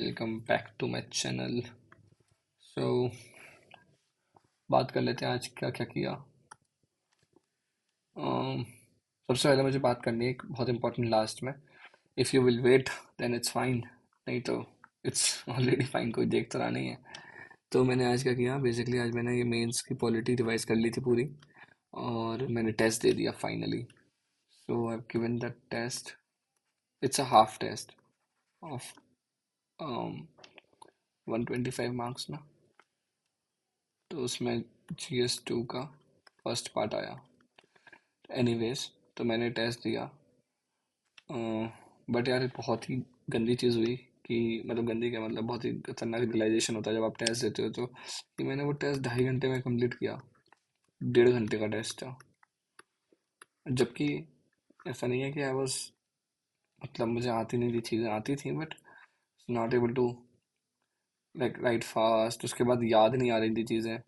Welcome back to my channel. So बात कर लेते हैं आज क्या क्या किया। um, सबसे पहले मुझे बात करनी है एक बहुत इंपॉर्टेंट लास्ट में। If you will wait then it's fine, नहीं तो इट्स ऑलरेडी फाइन, कोई देख तो रहा नहीं है। तो मैंने आज क्या किया, बेसिकली आज मैंने ये मेंस की पॉलिटी रिवाइज कर ली थी पूरी, और मैंने टेस्ट दे दिया finally. So I have given the test. It's a half test of 125 marks ना। तो उसमें GS2 का फर्स्ट पार्ट आया। एनीवेज, तो मैंने टेस्ट दिया। बट यार बहुत ही गंदी चीज़ हुई कि, मतलब गंदी क्या, मतलब बहुत ही खतरनाक रियलाइजेशन होता है जब आप टेस्ट देते हो तो, कि मैंने वो टेस्ट 2.5 घंटे में कंप्लीट किया। 1.5 घंटे का टेस्ट था। जबकि ऐसा नहीं है कि आई वॉज, मतलब मुझे आती नहीं थी, चीज़ें आती थी but not able to like write fast. उसके बाद याद नहीं आ रही थी चीज़ें।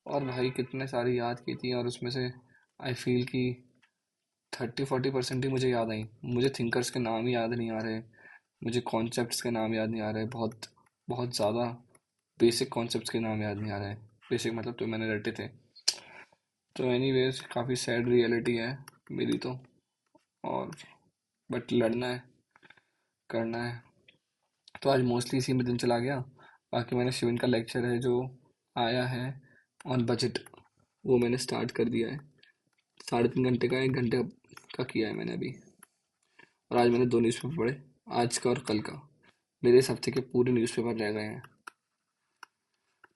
और भाई कितने सारी याद की थी, और उसमें से आई फील कि 30-40% ही मुझे याद आई। मुझे थिंकर्स के नाम ही याद नहीं आ रहे, मुझे कॉन्सेप्ट्स के नाम याद नहीं आ रहे, बहुत बहुत ज़्यादा बेसिक कॉन्सेप्ट्स के नाम याद नहीं आ रहे। बेसिक मतलब तो मैंने रटे थे। तो एनीवेज काफ़ी सैड रियलिटी है मेरी तो। और बट लड़ना है, करना है। तो आज मोस्टली इसी में दिन चला गया। बाकी मैंने शिवन का लेक्चर है जो आया है ऑन बजट, वो मैंने स्टार्ट कर दिया है। 3.5 घंटे का, 1 घंटे का किया है मैंने अभी। और आज मैंने 2 न्यूज़पेपर पढ़े, आज का और कल का। मेरे इस हफ्ते के पूरे न्यूज़पेपर रह गए हैं।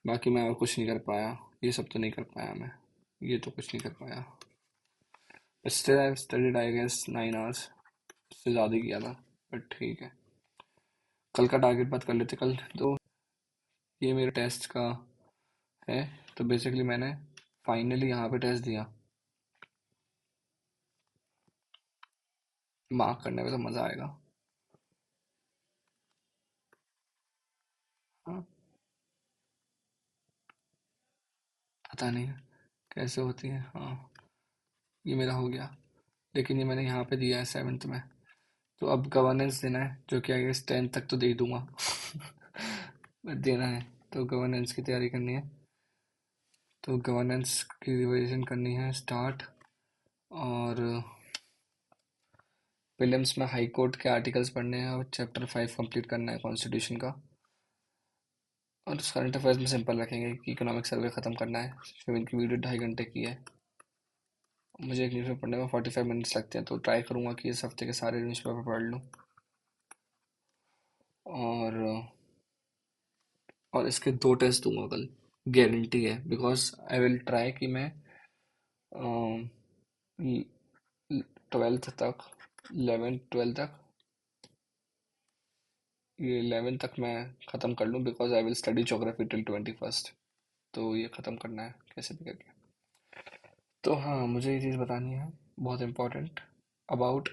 बाकी मैं और कुछ नहीं कर पाया, ये सब तो नहीं कर पाया मैं, ये तो कुछ नहीं कर पाया। Still I studied I guess 9 hours, उससे ज़्यादा ही किया था, बट ठीक है। कल का टारगेट बात कर लेते। कल तो ये मेरे टेस्ट का है। तो बेसिकली मैंने फाइनली यहाँ पे टेस्ट दिया। मार्क करने में तो मज़ा आएगा। हाँ, पता नहीं कैसे होती है। हाँ, ये मेरा हो गया। लेकिन ये मैंने यहाँ पे दिया है 7th में। तो अब गवर्नेंस देना है, जो कि आई गेस 10th तक तो दे ही दूंगा बट देना है। तो गवर्नेंस की तैयारी करनी है। तो गवर्नेंस की रिवीजन करनी है स्टार्ट। और प्रीलिम्स में हाई कोर्ट के आर्टिकल्स पढ़ने हैं, और चैप्टर 5 कंप्लीट करना है कॉन्स्टिट्यूशन का। और करंट अफेयर्स में सिंपल रखेंगे कि इकोनॉमिक सर्वे ख़त्म करना है। शिविन की वीडियो 2.5 घंटे की है। मुझे एक न्यूज़पेपर पढ़ने में 45 मिनट्स लगते हैं, तो ट्राई करूँगा कि इस हफ्ते के सारे न्यूज़पेपर पढ़ लूँ। और इसके 2 टेस्ट दूंगा कल, गारंटी है। बिकॉज आई विल ट्राई कि मैं 12th तक, 11 12 तक, ये 11 तक मैं ख़त्म कर लूँ। Because I will study geography till 21st। तो ये ख़त्म करना है कैसे भी करके। तो हाँ, मुझे ये चीज़ बतानी है बहुत इम्पोर्टेंट अबाउट,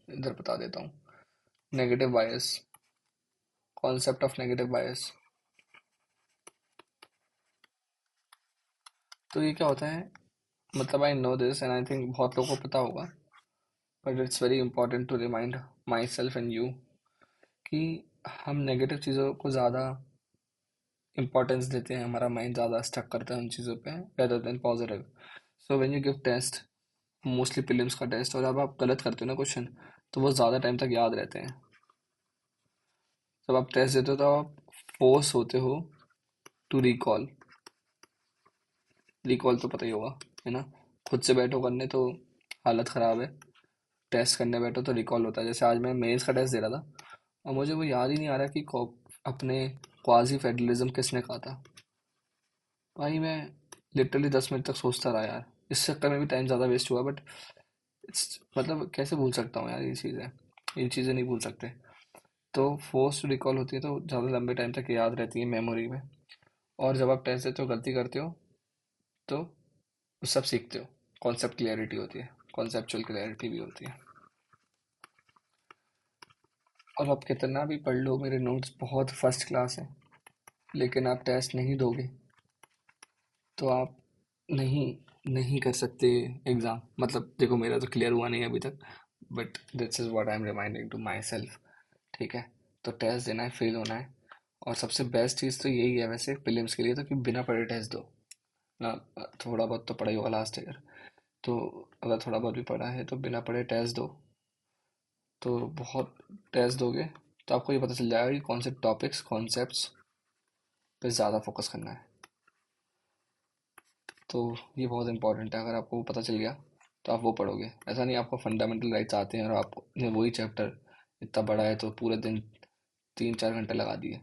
इधर बता देता हूँ, negative bias, concept of negative bias. तो ये क्या होता है, मतलब I know this and I think बहुत लोगों को पता होगा, but it's very important to remind myself and you कि हम नेगेटिव चीज़ों को ज़्यादा इंपॉर्टेंस देते हैं। हमारा माइंड ज़्यादा स्टक करता है उन चीज़ों पे rather than positive. So when you give test, mostly prelims का टेस्ट, और जब आप गलत करते हो ना क्वेश्चन, तो वो ज़्यादा टाइम तक याद रहते हैं। जब आप टेस्ट देते हो तो आप फोर्स होते हो टू रिकॉल। रिकॉल तो पता ही होगा, है ना। खुद से बैठो करने तो हालत ख़राब है, टेस्ट करने बैठो तो रिकॉल होता है। जैसे आज मैं मेंस का टेस्ट दे रहा था, और मुझे वो याद ही नहीं आ रहा कि अपने क्वाजी फेडरलिज्म किसने कहा था। भाई मैं लिटरली 10 मिनट तक सोचता रहा यार। इस चक्कर में भी टाइम ज़्यादा वेस्ट हुआ, बट मतलब कैसे भूल सकता हूँ यार ये चीज़ें, ये चीज़ें नहीं भूल सकते। तो फोर्स रिकॉल होती है तो ज़्यादा लंबे टाइम तक याद रहती है मेमोरी में। और जब आप टेस्ट देते हो गलती करते हो, तो वो सब सीखते हो। कॉन्सेप्ट क्लियरिटी होती है, कॉन्सेप्चुअल क्लियरिटी भी होती है। और आप कितना भी पढ़ लो, मेरे नोट्स बहुत फर्स्ट क्लास हैं, लेकिन आप टेस्ट नहीं दोगे तो आप नहीं नहीं कर सकते एग्ज़ाम। मतलब देखो, मेरा तो क्लियर हुआ नहीं है अभी तक, but this is what I am reminding to myself. ठीक है, तो टेस्ट देना है, फेल होना है। और सबसे बेस्ट चीज़ तो यही है वैसे प्रीलिम्स के लिए, तो कि बिना पढ़े टेस्ट दो ना। थोड़ा बहुत तो पढ़ा ही होगा लास्ट ईयर, तो अगर थोड़ा बहुत भी पढ़ा है तो बिना पढ़े टेस्ट दो। तो बहुत टेस्ट दोगे तो आपको ये पता चल जाएगा कि कौन से टॉपिक्स कॉन्सेप्ट्स पे ज़्यादा फोकस करना है। तो ये बहुत इंपॉर्टेंट है, अगर आपको वो पता चल गया तो आप वो पढ़ोगे। ऐसा नहीं आपको फंडामेंटल राइट्स आते हैं और आपने वही चैप्टर इतना बड़ा है तो पूरे दिन 3-4 घंटे लगा दिए।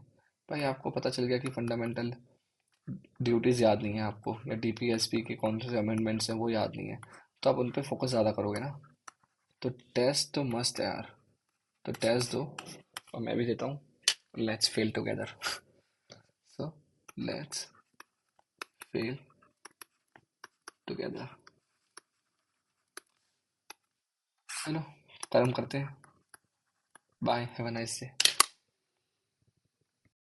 भाई आपको पता चल गया कि फंडामेंटल ड्यूटीज़ याद नहीं है आपको, या डीपीएसपी के कौन से अमेंडमेंट्स हैं वो याद नहीं है, तो आप उन पर फोकस ज़्यादा करोगे ना। तो टेस्ट तो मस्त है यार, तो टेस्ट दो, और मैं भी देता हूँ। Let's fail together. So let's fail together. चलो, कर्म करते हैं। Bye, have a nice day.